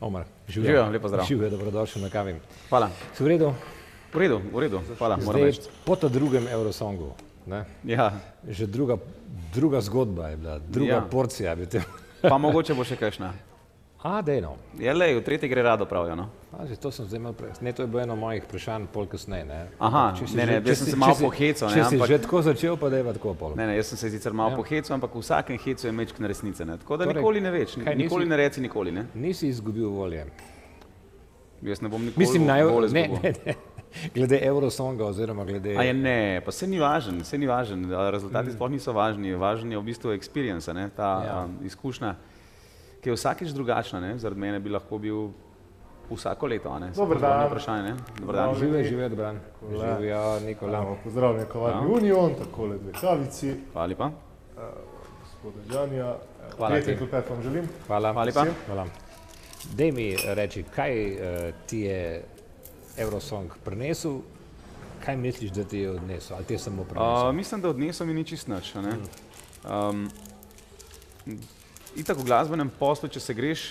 Omar, Živijo, lepo zdrav. Živijo, dobrodošel na kavi. Hvala. Si v redu? V redu, hvala, moram Zdaj, reči. po ta drugem Eurosongu, ne? Ja, Že druga zgodba je bila, druga Ja. porcija bi te... pa mogoče bo še kakšna. Dejno. Ja, lej, v tretji gre rado pravijo, no. Že to sem zdaj imel prej. Ne, to je bilo eno mojih vprašanj pol kasneje, ne. Aha, Če si ne, že- jaz če sem si- se malo če si- pohecal, ne, Če si ampak- že tako začel, pa dajva tako pol. Ne, jaz sem se sicer malo pohecal, ampak v vsakem hecu je mečkina resnice, ne. Tako da Torej, nikoli ne veš, kaj nikoli nisi- ne reci nikoli, ne. Nisi izgubil volje. Jaz ne bom nikoli Mislim, volje ne, izgubil. ne. Glede Eurosonga oziroma glede... A je ne, pa se ni važen, rezultati sploh niso važni, važen je v bistvu experience, ne, ta Ja. izkušnja, ki je vsakič drugačna, ne, zaradi mene bi lahko bil vsako leto, a ne. Dober Sploh ni dan. vprašanje, ne. Dober dan. Živijo, Dobran. Živijo, Nikola. Pozdravljen, Kavarni Union, takole dve kavici, Hvala lepa. gospoda Đanja. Hvala Prijeten ti. klepet vam želim. Hvala. Hvala lepa. Hvala. Daj mi reči, kaj ti je Eurosong prinesel, kaj misliš, da ti je odnesel, ali ti je samo prinesel? Mislim, da odnesel mi ni čist nič, a ne. Itak v glasbenem poslu, če se greš,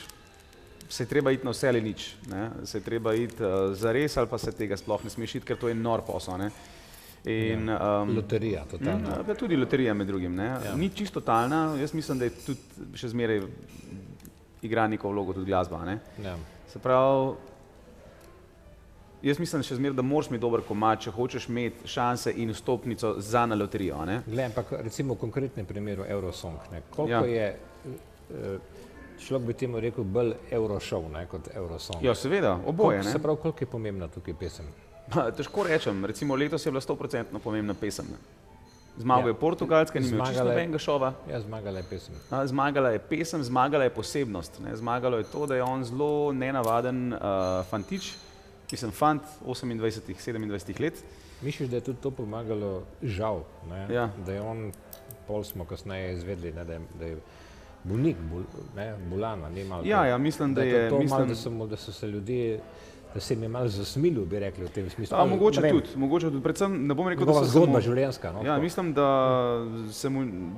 se je treba iti na vse ali nič, ne. Se je treba iti zares ali pa se tega sploh ne smeš iti, ker to je nor posel, ne. In, Loterija, totalna. pa tudi loterija med drugim, ne. Ja. Ni čisto totalna, jaz mislim, da je tudi še zmeraj igra neko vlogo tudi glasba, ne. Ja. Se pravi, jaz mislim še zmeraj, da moraš imeti dober komad, če hočeš imeti šanse in vstopnico za na loterijo, a ne. Glej, ampak recimo v konkretnem primeru Eurosong, ne, koliko Ja. je, človek bi temu rekel, bolj Euroshow, ne, kot Eurosong. Ja, seveda, oboje, Se ne. pravi, koliko je pomembna tukaj pesem? Težko rečem, recimo letos je bila 100% pomembna pesem, ne. Zmagal Ja. je Portugalska, ni imel čisto Zmagala je- nobenega šova. Ja, zmagala je pesem. Zmagala je pesem, zmagala je posebnost, ne. Zmagalo je to, da je on zelo nenavaden fantič, mislim fant 28-27 let. Misliš, da je tudi to pomagalo, žal, ne, Ja. da je on, pol smo kasneje izvedli, ne, da je bolnik, bolan, ni malo. Ja, mislim, da je, to malo, mislim, da so se ljudje, da se jim je malo zasmilil, bi rekli v tem smislu. mogoče Ne vem, tudi, predvsem ne bom rekel, da njegova so zgodba samo, življenjska, no. ja, tako. mislim, da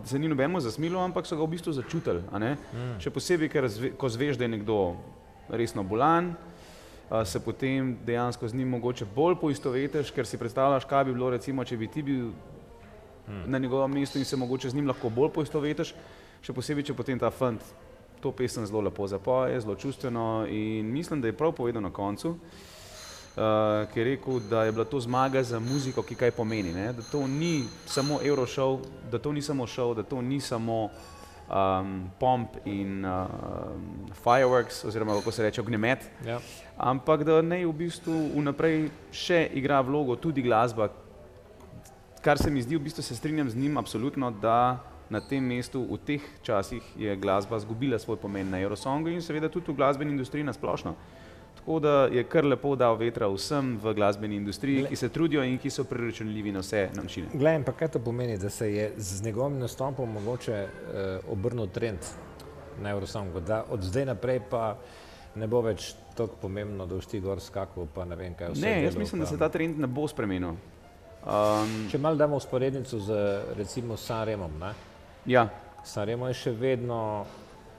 se ni nobenemu zasmilil, ampak so ga v bistvu začutili, a ne. Še posebej, ker ko zveš, da je nekdo resno bolan, se potem dejansko z njim mogoče bolj poistovetiš, ker si predstavljaš, kaj bi bilo recimo, če bi ti bil na njegovem mestu in se mogoče z njim lahko bolj poistoveteš, še posebej, če potem ta fant to pesem zelo lepo zapoje, zelo čustveno in mislim, da je prav povedal na koncu, ki je rekel, da je bila to zmaga za muziko, ki kaj pomeni, ne? Da to ni samo Euroshow, da to ni samo show, da to ni samo pomp in fireworks, oziroma kako se reče, ognjemet, Ja. ampak da naj v bistvu vnaprej še igra vlogo tudi glasba, kar se mi zdi, v bistvu se strinjam z njim absolutno, da na tem mestu v teh časih je glasba izgubila svoj pomen na Eurosongu in seveda tudi v glasbeni industriji nasplošno. Tako da je kar lepo dal vetra vsem v glasbeni industriji, ki se trudijo in ki so preračunljivi na vse načine. Glej, pa kaj to pomeni, da se je z njegovim nastopom mogoče obrnil trend na Eurosongu, da od zdaj naprej pa ne bo več tako pomembno, da boš ti gor skakal, pa ne vem kaj vse. Ne, jaz delal, mislim, da pa- se ta trend ne bo spremenil. Če malo damo usporednico z recimo Sanremom, ne? Ja, Sanremo je še vedno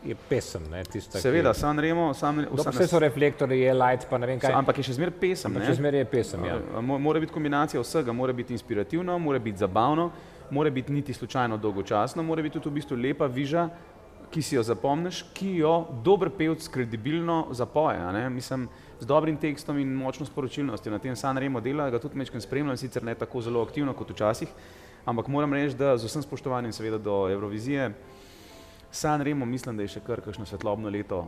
je pesem, ne, tista, seveda, ki... Sanremo, Vse so reflektorji, je light, pa ne vem kaj. ampak je še zmeraj pesem, ne? Če zmeraj je pesem, ja. Mora biti kombinacija vsega, mora biti inspirativno, mora biti zabavno, mora biti niti slučajno dolgočasno, mora biti tudi v bistvu lepa viža, ki si jo zapomniš, ki jo dober pevec kredibilno zapoje, a ne? Mislim, z dobrim tekstom in močno sporočilnostjo. Na tem Sanremo dela, ga tudi majčkeno spremljam, sicer ne tako zelo aktivno kot včasih, ampak moram reči, da z vsem spoštovanjem seveda do Evrovizije, Sanremo mislim, da je še kar kakšno svetlobno leto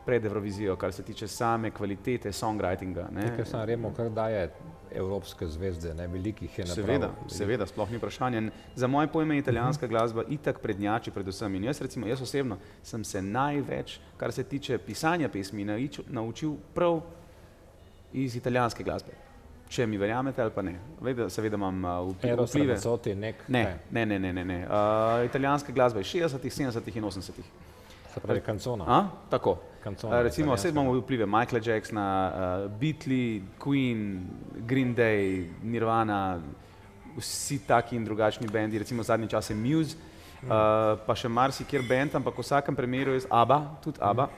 pred Evrovizijo, kar se tiče same kvalitete songwritinga, ne. Ker Sanremo kar daje evropske zvezde, ne, velikih je Seveda, seveda, sploh ni vprašanje. Za moje pojme je italijanska glasba itak prednjači predvsem in jaz recimo, jaz osebno sem se največ, kar se tiče pisanja pesmi, naučil prav iz italijanske glasbe. Če mi verjamete ali pa ne. Seveda imam Eros vplive. Ramazzotti, nek... Ne. Italijanska glasba iz 60-ih, 70-ih in 80-ih. Se pravi kancona. Tako. Kancona Recimo, vse italijanska. imamo vplive Michaela Jacksona, Beatles, Queen, Green Day, Nirvana, vsi taki in drugačni bendi, recimo zadnji čas je Muse pa še marsikjer band, ampak v vsakem primeru je ABBA, tudi ABBA.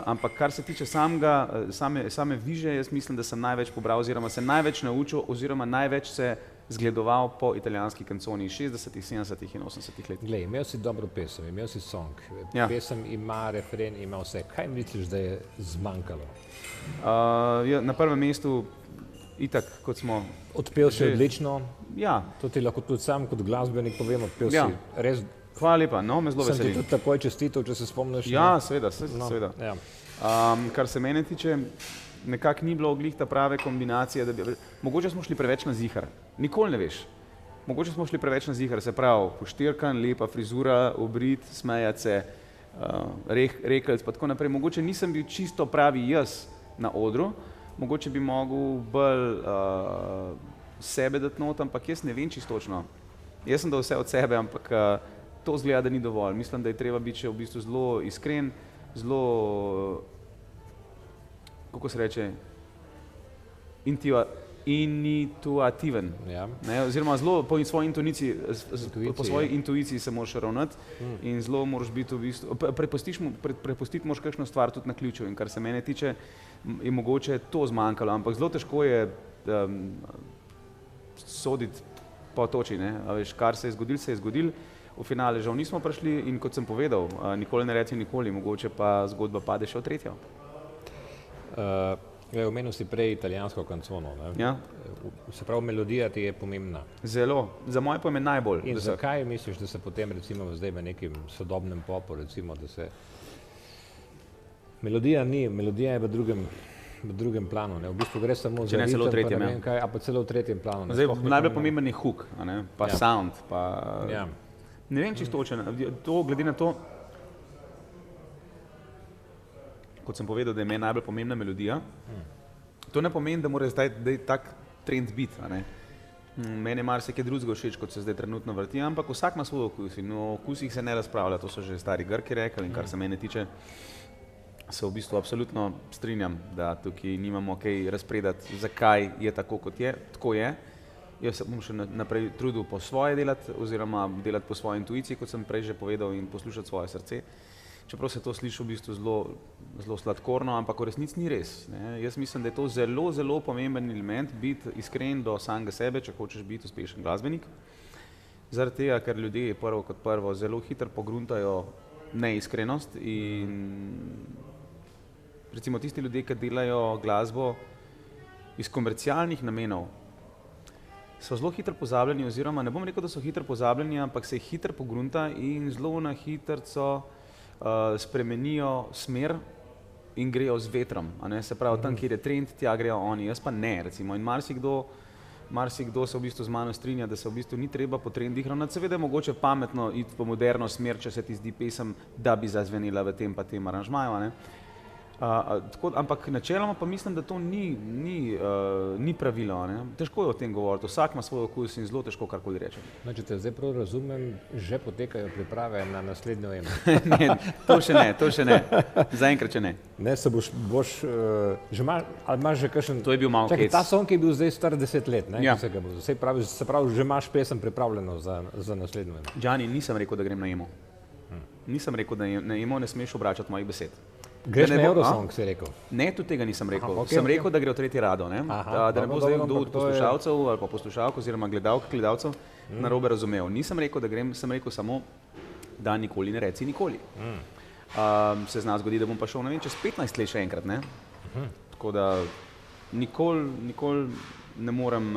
Ampak kar se tiče same viže, jaz mislim, da sem največ pobral oziroma se največ naučil oziroma največ se zgledoval po italijanski kanconi 60., 70. in 80. let. Glej, imel si dobro pesem, imel si song, pesem ima refren, ima vse. Kaj misliš, da je zmanjkalo? Na prvem mestu itak, kot smo... Odpel si odlično, Ja. to ti lahko tudi sam kot glasbenik povem, odpel Ja. si res. Hvala lepa, no, me zelo Sem ti veseli. tudi takoj čestitev, če se spomniš. Ja, seveda, No, seveda. ja. Kar se mene tiče, nekako ni bilo glih ta prave kombinacije, da bi... Mogoče smo šli preveč na zihar, nikoli ne veš. Mogoče smo šli preveč na zihar, se pravi, poštirkan, lepa frizura, obrit, smejati se, rekelc pa tako naprej. Mogoče nisem bil čisto pravi jaz na odru, mogoče bi mogel bolj sebe dati not, ampak jaz ne vem čisto točno. Jaz sem dal vse od sebe, ampak to zgleda, da ni dovolj. Mislim, da je treba biti še v bistvu zelo iskren, zelo, kako se reče, intuitiven. Ja. Ne, oziroma zelo po svoji intuiciji, po svoji ja. intuiciji se moraš ravnati in zelo moraš biti v bistvu, prepustiti moraš kakšno stvar tudi na ključu in kar se mene tiče, je mogoče to zmanjkalo, ampak zelo težko je soditi po toči, ne, a veš, kar se je zgodilo, v finale žal nismo prišli in kot sem povedal, nikoli ne reci nikoli, mogoče pa zgodba pade še v tretjo. Omenil si prej italijansko kancono, ne? Ja. Se pravi, melodija ti je pomembna. Zelo, za moje pojme najbolj. In zakaj misliš, da se potem recimo zdaj v nekem sodobnem popu, recimo, da se melodija je v drugem planu, ne? V bistvu gre samo za ritem, pa ne vem kaj, a pa celo v tretjem planu. Zdaj, najbolj pomemben je hook, a ne? Pa Ja. sound, pa Ja. ne vem čisto točno, to glede na to, kot sem povedal, da je meni najbolj pomembna melodija, to ne pomeni, da mora zdaj tak trend biti, a ne. Meni je marsikaj drugega všeč, kot se zdaj trenutno vrti, ampak vsak ima svoj okus in o okusih se ne razpravlja, to so že stari Grki rekli in kar se mene tiče, se v bistvu absolutno strinjam, da tukaj nimamo kaj razpredati, zakaj je tako, kot je, tako je. Jaz se bom še naprej trudil po svoje delati oziroma delati po svoji intuiciji, kot sem prej že povedal, in poslušati svoje srce. Čeprav se to sliši v bistvu zelo sladkorno, ampak v resnici ni res, ne. Jaz mislim, da je to zelo, zelo pomemben element, biti iskren do samega sebe, če hočeš biti uspešen glasbenik. Zaradi tega, ker ljudje prvo kot prvo zelo hitro pogruntajo neiskrenost in recimo tisti ljudje, ki delajo glasbo iz komercialnih namenov, so zelo hitro pozabljeni oziroma ne bom rekel, da so hitro pozabljeni, ampak se hitro pogrunta in zelo na hitrco spremenijo smer in grejo z vetrom, a ne, se pravi, tam, kjer je trend, tja grejo oni, jaz pa ne, recimo, in marsikdo se v bistvu z mano strinja, da se v bistvu ni treba po trendih ravnati, seveda je mogoče pametno iti v moderno smer, če se ti zdi pesem, da bi zazvenela v tem pa tem aranžmaju, a ne. Ampak načeloma pa mislim, da to ni pravilo, ne. Težko je o tem govoriti, vsak ima svoj okus in zelo težko karkoli reče. No, če te zdaj prav razumem, že potekajo priprave na naslednjo EMO. Ne, to še ne, zaenkrat še ne. Ne, se boš že ali imaš že kakšen... To je bil malo Čakaj, hec. ta song je bil zdaj star 10 let, ne? Ja. Se pravi, že imaš pesem pripravljeno za naslednjo EMO. Gianni, nisem rekel, da grem na EMO. Nisem rekel, da na EMO ne smeš obračati mojih besed. Greš Da ne na bo- Eurosong, si rekel. Ne, tudi tega nisem rekel. Aha, okej, Sem okej. rekel, da gre v tretji rado, ne? Aha, Da ne bo dobro, zdaj dobro, kdo od ampak to je- poslušalcev ali pa poslušalk oziroma gledalcev narobe razumel. Nisem rekel, da grem, sem rekel samo, da nikoli ne reci nikoli. Se zna zgodi, da bom pa šel, ne vem, čez 15 let še enkrat, ne? Tako da nikoli ne morem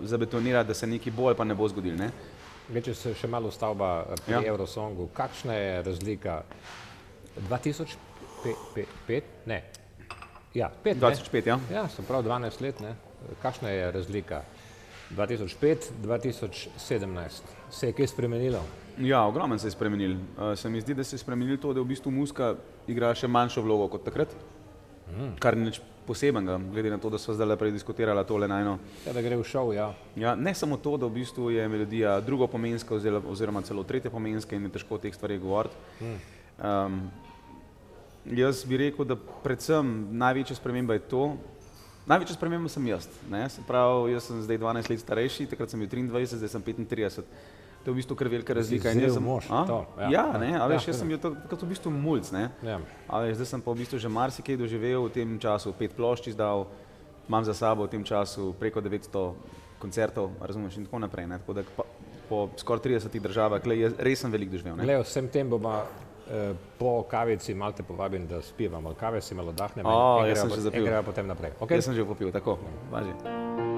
zabetonirati, da se nekaj bo ali pa ne bo zgodilo, ne? Če se še malo stavba pri Ja. Eurosongu, kakšna je razlika 2005? Ne. Ja, 5, 2005, ja. Ja, se pravi 12 let, ne. Kakšna je razlika 2005, 2017? Se je kaj spremenilo? Ja, ogromno se je spremenil. Se mi zdi, da se je spremenil to, da v bistvu muzika igra še manjšo vlogo kot takrat, kar ni nič posebenega, glede na to, da sva zdaj prediskutirala tole najno. Ja, da gre v šov, ja. Ja, ne samo to, da v bistvu je melodija drugopomenska oziroma celo tretjepomenska in je težko o teh stvareh govoriti. Jaz bi rekel, da predvsem največja sprememba je to, največja sprememba sem jaz, ne? Se pravi, jaz sem zdaj 12 let starejši, takrat sem bil 23, zdaj sem 35. To je v bistvu kar velika razlika. Si zrel mož, to, ja, ne, a veš, Ja, jaz sem bil takrat v bistvu mulc, ne. Ja. A veš, zdaj sem pa v bistvu že marsikaj doživel v tem času, 5 plošč izdal, imam za sabo v tem času preko 900 koncertov, razumeš, in tako naprej, ne, tako da po skoraj 30 državah, je res sem velik doživel, ne. Glej, vsem tem bomo po kavici malo te povabim, da spijemo kave, si malo odahnemo Jaz sem že zapil. in gremo potem naprej. Okay? Jaz sem že popil, tako, važi.